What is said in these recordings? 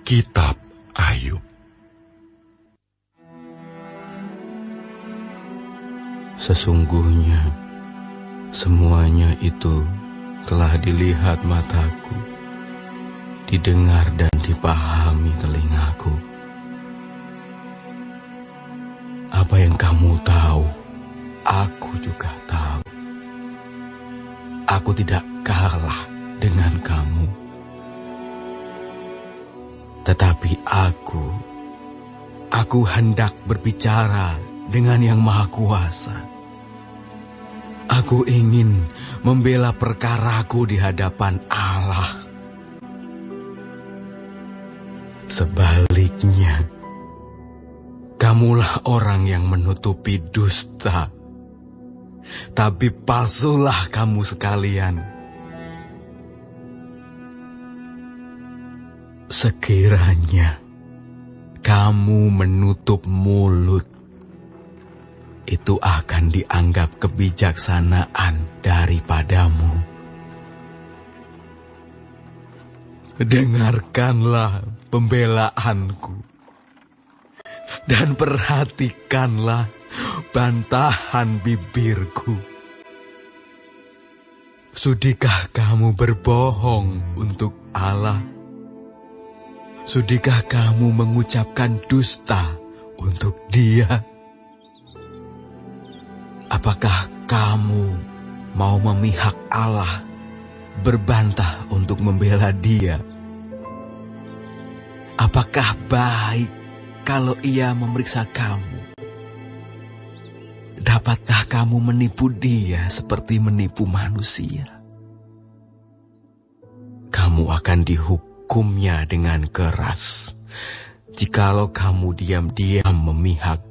Kitab Ayub. Sesungguhnya semuanya itu telah dilihat mataku, didengar dan dipahami telingaku. Apa yang kamu tahu, aku juga tahu. Aku tidak kalah dengan kamu. Tetapi aku hendak berbicara dengan Yang Maha Kuasa. Aku ingin membela perkaraku di hadapan Allah. Sebaliknya, kamulah orang yang menutupi dusta, tapi palsulah kamu sekalian. Sekiranya kamu menutup mulut, itu akan dianggap kebijaksanaan daripadamu. Dengarkanlah pembelaanku dan perhatikanlah bantahan bibirku. Sudikah kamu berbohong untuk Allah? Sudikah kamu mengucapkan dusta untuk Dia? Apakah kamu mau memihak Allah, berbantah untuk membela Dia? Apakah baik kalau Ia memeriksa kamu? Dapatkah kamu menipu Dia seperti menipu manusia? Kamu akan dihukumnya dengan keras jikalau kamu diam-diam memihak.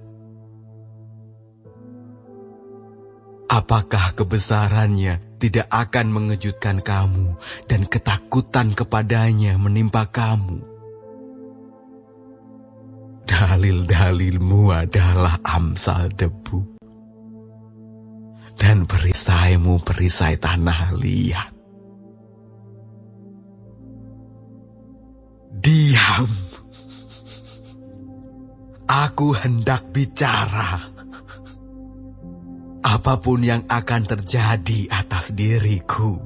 Apakah kebesarannya tidak akan mengejutkan kamu dan ketakutan kepadanya menimpa kamu? Dalil-dalilmu adalah amsal debu, dan perisaimu perisai tanah liat. Diam, aku hendak bicara. Apapun yang akan terjadi atas diriku,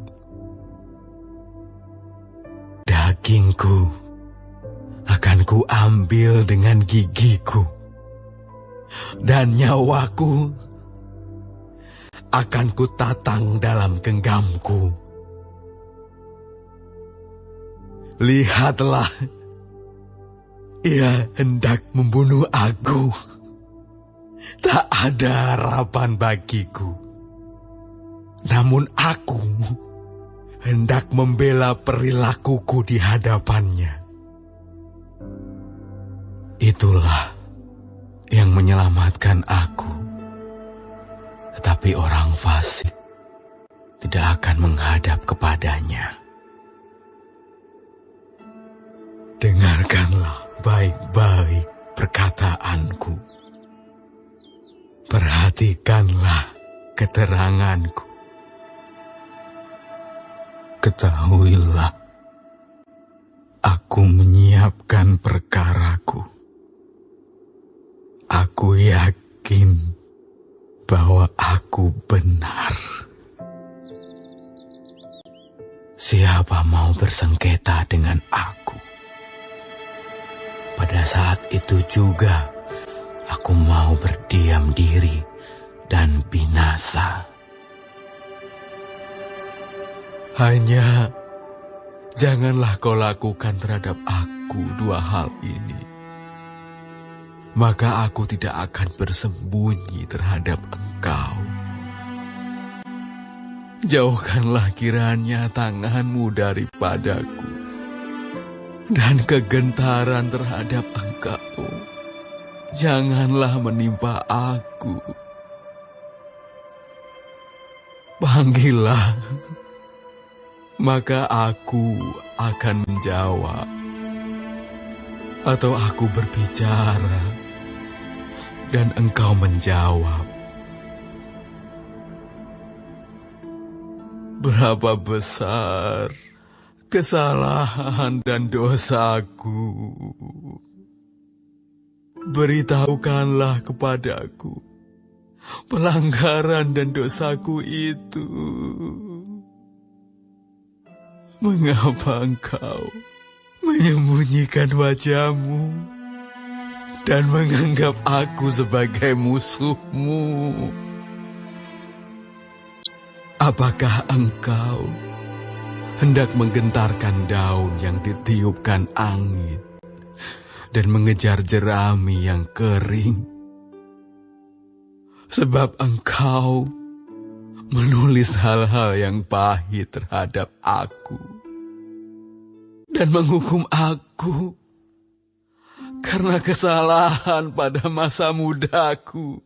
dagingku akan kuambil dengan gigiku, dan nyawaku akan kutatang dalam genggamku. Lihatlah, ia hendak membunuh aku. Tak ada harapan bagiku. Namun aku hendak membela perilakuku di hadapannya. Itulah yang menyelamatkan aku. Tetapi orang fasik tidak akan menghadap kepadanya. Dengarkanlah baik-baik perkataanku. Perhatikanlah keteranganku. Ketahuilah, aku menyiapkan perkaraku. Aku yakin bahwa aku benar. Siapa mau bersengketa dengan aku? Pada saat itu juga aku mau berdiam diri dan binasa. Hanya janganlah kau lakukan terhadap aku dua hal ini. Maka aku tidak akan bersembunyi terhadap engkau. Jauhkanlah kiranya tanganmu daripadaku, dan kegentaran terhadap engkau janganlah menimpa aku. Panggillah, maka aku akan menjawab. Atau aku berbicara, dan engkau menjawab. Berapa besar kesalahan dan dosaku. Beritahukanlah kepadaku pelanggaran dan dosaku itu. Mengapa engkau menyembunyikan wajahmu dan menganggap aku sebagai musuhmu? Apakah engkau hendak menggentarkan daun yang ditiupkan angin dan mengejar jerami yang kering? Sebab engkau menulis hal-hal yang pahit terhadap aku dan menghukum aku karena kesalahan pada masa mudaku.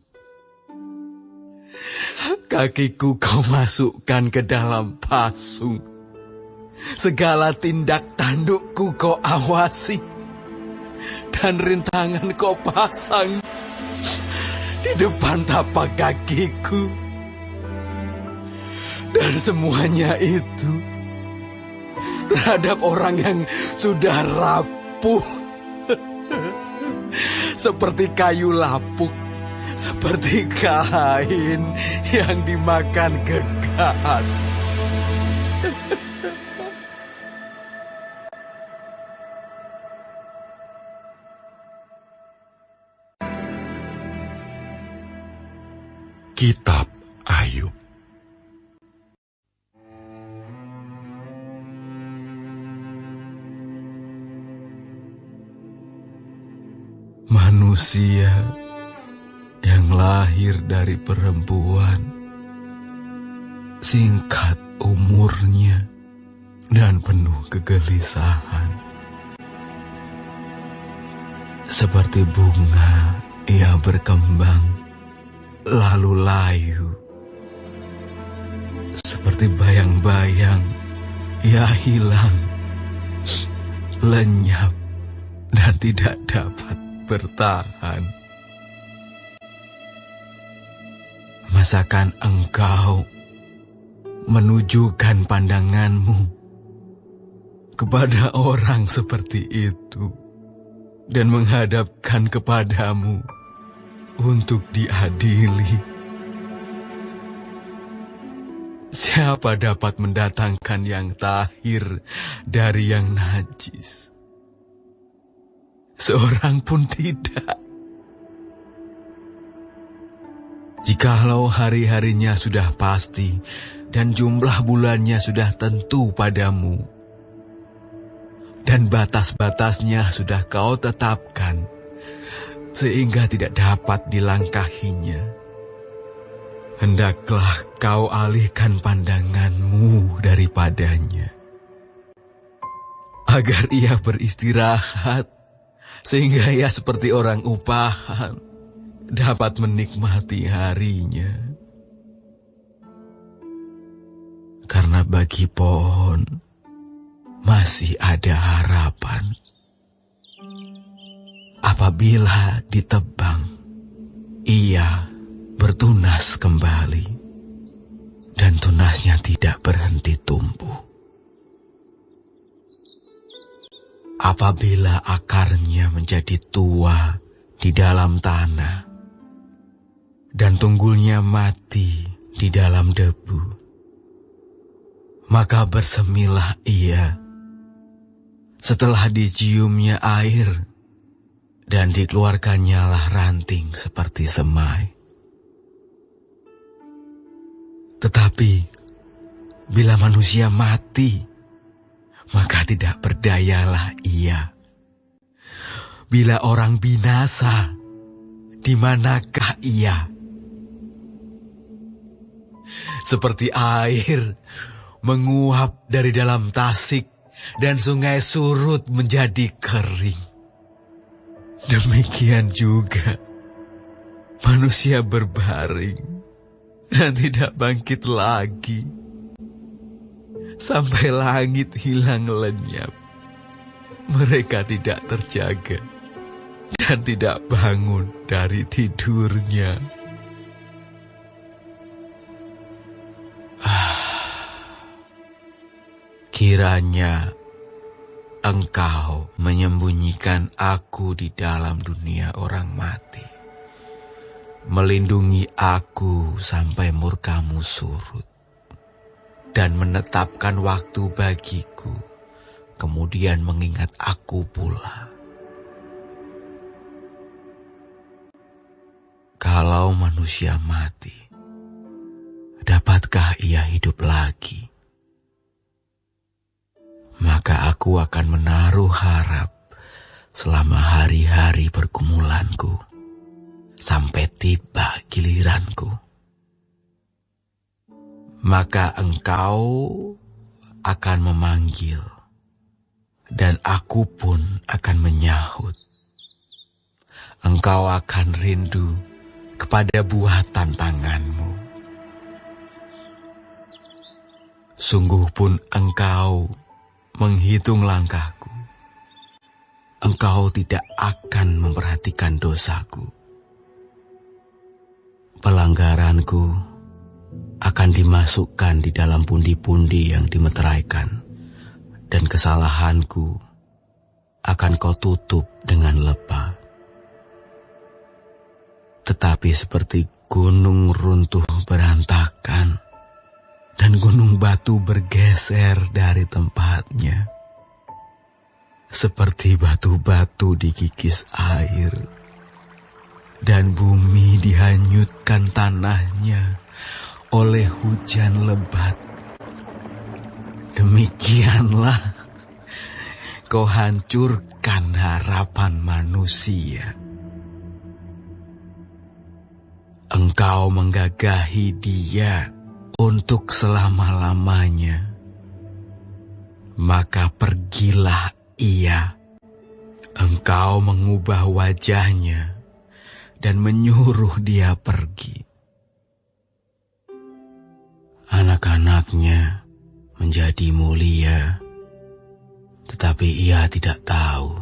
Kakiku kau masukkan ke dalam pasung, segala tindak tandukku kau awasi, dan rintangan kau pasang di depan tapak kakiku. Dan semuanya itu terhadap orang yang sudah rapuh, seperti kayu lapuk, seperti kain yang dimakan kegat. Kitab Ayub. Manusia yang lahir dari perempuan, singkat umurnya dan penuh kegelisahan. Seperti bunga ia berkembang lalu layu, seperti bayang-bayang ia hilang, lenyap dan tidak dapat bertahan. Masakan engkau menunjukkan pandanganmu kepada orang seperti itu dan menghadapkan kepadamu untuk diadili? Siapa dapat mendatangkan yang tahir dari yang najis? Seorang pun tidak. Jikalau hari-harinya sudah pasti dan jumlah bulannya sudah tentu padamu, dan batas-batasnya sudah kau tetapkan, sehingga tidak dapat dilangkahinya, hendaklah kau alihkan pandanganmu daripadanya, agar ia beristirahat, sehingga ia seperti orang upahan dapat menikmati harinya. Karena bagi pohon masih ada harapan. Apabila ditebang, ia bertunas kembali, dan tunasnya tidak berhenti tumbuh. Apabila akarnya menjadi tua di dalam tanah, dan tunggulnya mati di dalam debu, maka bersemilah ia setelah diciumnya air, dan dikeluarkannya lah ranting seperti semai. Tetapi bila manusia mati, maka tidak berdayalah ia. Bila orang binasa, di manakah ia? Seperti air menguap dari dalam tasik dan sungai surut menjadi kering, demikian juga manusia berbaring dan tidak bangkit lagi sampai langit hilang lenyap. Mereka tidak terjaga dan tidak bangun dari tidurnya. Kiranya Engkau menyembunyikan aku di dalam dunia orang mati, melindungi aku sampai murka-Mu surut, dan menetapkan waktu bagiku, kemudian mengingat aku pula. Kalau manusia mati, dapatkah ia hidup lagi? Maka aku akan menaruh harap selama hari-hari pergumulanku, sampai tiba giliranku. Maka Engkau akan memanggil, dan aku pun akan menyahut. Engkau akan rindu kepada buatan tangan-Mu. Sungguh pun Engkau menghitung langkahku. Engkau tidak akan memperhatikan dosaku. Pelanggaranku akan dimasukkan di dalam pundi-pundi yang dimeteraikan, dan kesalahanku akan Kau tutup dengan lebah. Tetapi seperti gunung runtuh berantakan, dan gunung batu bergeser dari tempatnya, seperti batu-batu dikikis air, dan bumi dihanyutkan tanahnya oleh hujan lebat. Demikianlah Kau hancurkan harapan manusia. Engkau menggagahi dia untuk selama-lamanya. Maka pergilah ia. Engkau mengubah wajahnya dan menyuruh dia pergi. Anak-anaknya menjadi mulia, tetapi ia tidak tahu.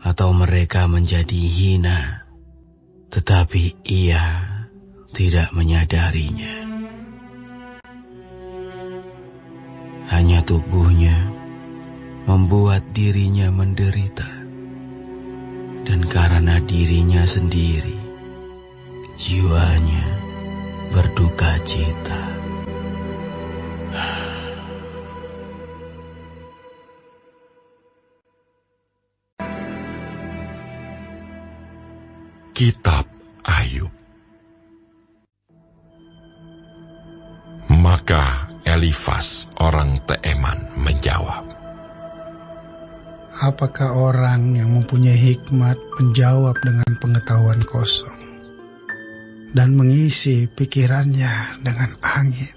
Atau mereka menjadi hina, tetapi ia tidak menyadarinya. Hanya tubuhnya membuat dirinya menderita, dan karena dirinya sendiri, jiwanya berduka cita. Kitab Ayub. Maka Elifas orang Teeman menjawab, apakah orang yang mempunyai hikmat menjawab dengan pengetahuan kosong dan mengisi pikirannya dengan angin?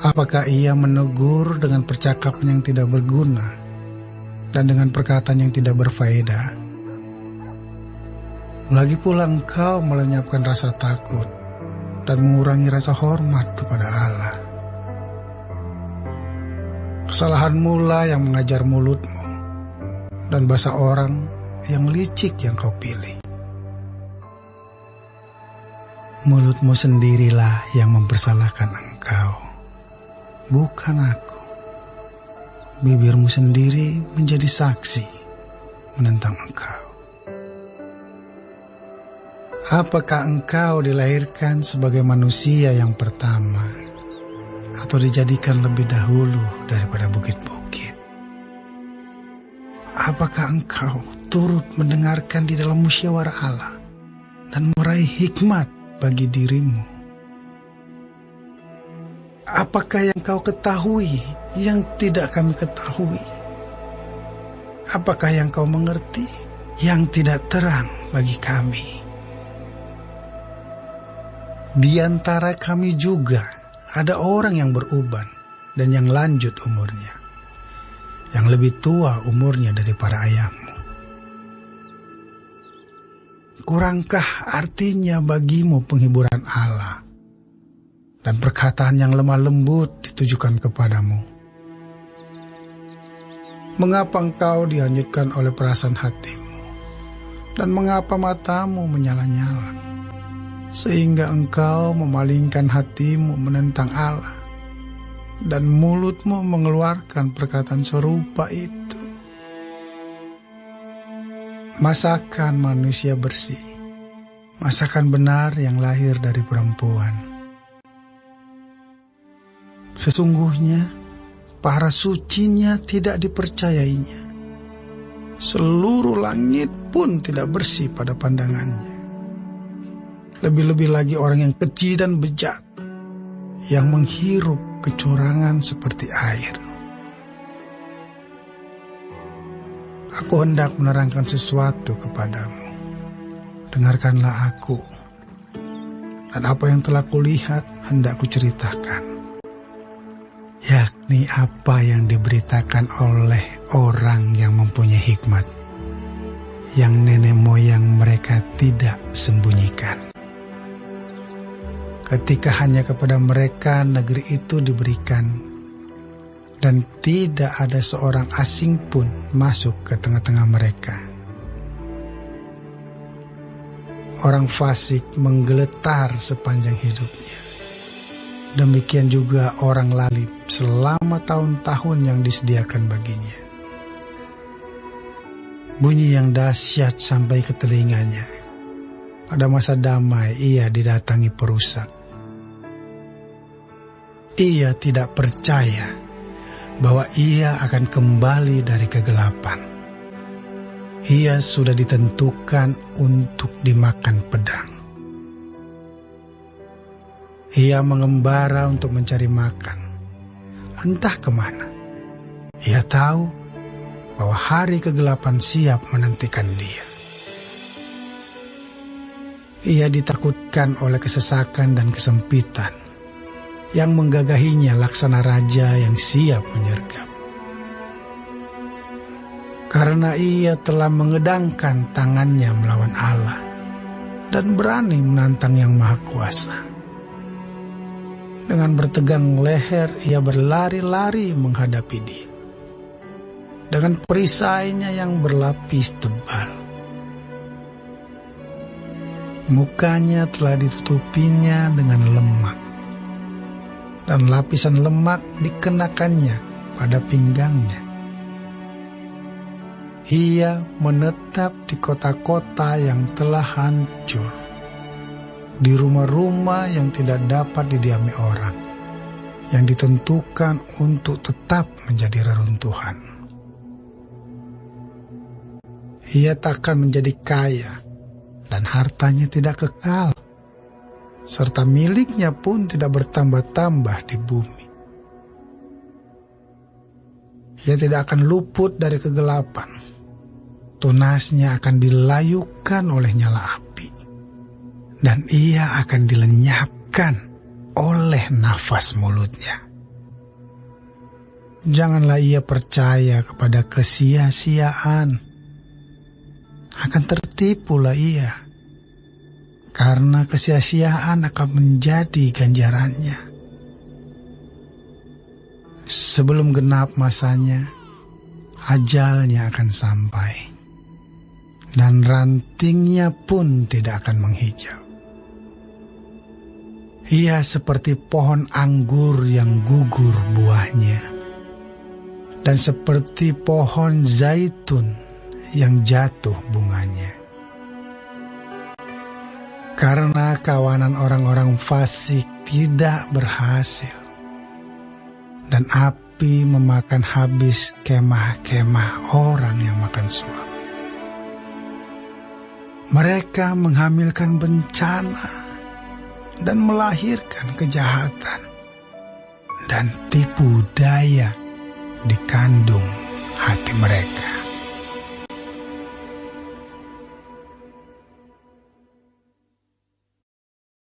Apakah ia menegur dengan percakapan yang tidak berguna dan dengan perkataan yang tidak berfaedah? Lagi pula engkau melenyapkan rasa takut dan mengurangi rasa hormat kepada Allah. Kesalahanmu lah yang mengajar mulutmu, dan bahasa orang yang licik yang kau pilih. Mulutmu sendirilah yang mempersalahkan engkau, bukan aku. Bibirmu sendiri menjadi saksi menentang engkau. Apakah engkau dilahirkan sebagai manusia yang pertama, atau dijadikan lebih dahulu daripada bukit-bukit? Apakah engkau turut mendengarkan di dalam musyawarah Allah dan meraih hikmat bagi dirimu? Apakah yang kau ketahui yang tidak kami ketahui? Apakah yang kau mengerti yang tidak terang bagi kami? Di antara kami juga ada orang yang beruban dan yang lanjut umurnya, yang lebih tua umurnya daripada ayahmu. Kurangkah artinya bagimu penghiburan Allah dan perkataan yang lemah lembut ditujukan kepadamu? Mengapa engkau dihanyutkan oleh perasaan hatimu, dan mengapa matamu menyala-nyala, sehingga engkau memalingkan hatimu menentang Allah dan mulutmu mengeluarkan perkataan serupa itu. Masakan manusia bersih, masakan benar yang lahir dari perempuan. Sesungguhnya para sucinya tidak dipercayainya. Seluruh langit pun tidak bersih pada pandangannya. Lebih-lebih lagi orang yang keji dan bejat, yang menghirup kecurangan seperti air. Aku hendak menerangkan sesuatu kepadamu. Dengarkanlah aku, dan apa yang telah kulihat hendak kuceritakan, yakni apa yang diberitakan oleh orang yang mempunyai hikmat, yang nenek moyang mereka tidak sembunyikan. Ketika hanya kepada mereka negeri itu diberikan, dan tidak ada seorang asing pun masuk ke tengah-tengah mereka. Orang fasik menggeletar sepanjang hidupnya. Demikian juga orang lalim selama tahun-tahun yang disediakan baginya. Bunyi yang dahsyat sampai ke telinganya. Pada masa damai ia didatangi perusak. Ia tidak percaya bahwa ia akan kembali dari kegelapan. Ia sudah ditentukan untuk dimakan pedang. Ia mengembara untuk mencari makan, entah kemana. Ia tahu bahwa hari kegelapan siap menantikan dia. Ia ditakutkan oleh kesesakan dan kesempitan yang menggagahinya laksana raja yang siap menyergap. Karena ia telah mengedangkan tangannya melawan Allah dan berani menantang Yang Maha Kuasa. Dengan bertegang leher ia berlari-lari menghadapi dia. Dengan perisainya yang berlapis tebal. Mukanya telah ditutupinya dengan lemak, dan lapisan lemak dikenakannya pada pinggangnya. Ia menetap di kota-kota yang telah hancur, di rumah-rumah yang tidak dapat didiami orang, yang ditentukan untuk tetap menjadi reruntuhan. Ia takkan menjadi kaya, dan hartanya tidak kekal, serta miliknya pun tidak bertambah-tambah di bumi. Ia tidak akan luput dari kegelapan. Tunasnya akan dilayukan oleh nyala api, dan ia akan dilenyapkan oleh nafas mulutnya. Janganlah ia percaya kepada kesia-siaan. Akan tertipulah ia, karena kesia-siaan akan menjadi ganjarannya. Sebelum genap masanya, ajalnya akan sampai, dan rantingnya pun tidak akan menghijau. Ia seperti pohon anggur yang gugur buahnya, dan seperti pohon zaitun yang jatuh bunganya. Karena kawanan orang-orang fasik tidak berhasil, dan api memakan habis kemah-kemah orang yang makan suap. Mereka menghamilkan bencana dan melahirkan kejahatan, dan tipu daya di kandung hati mereka.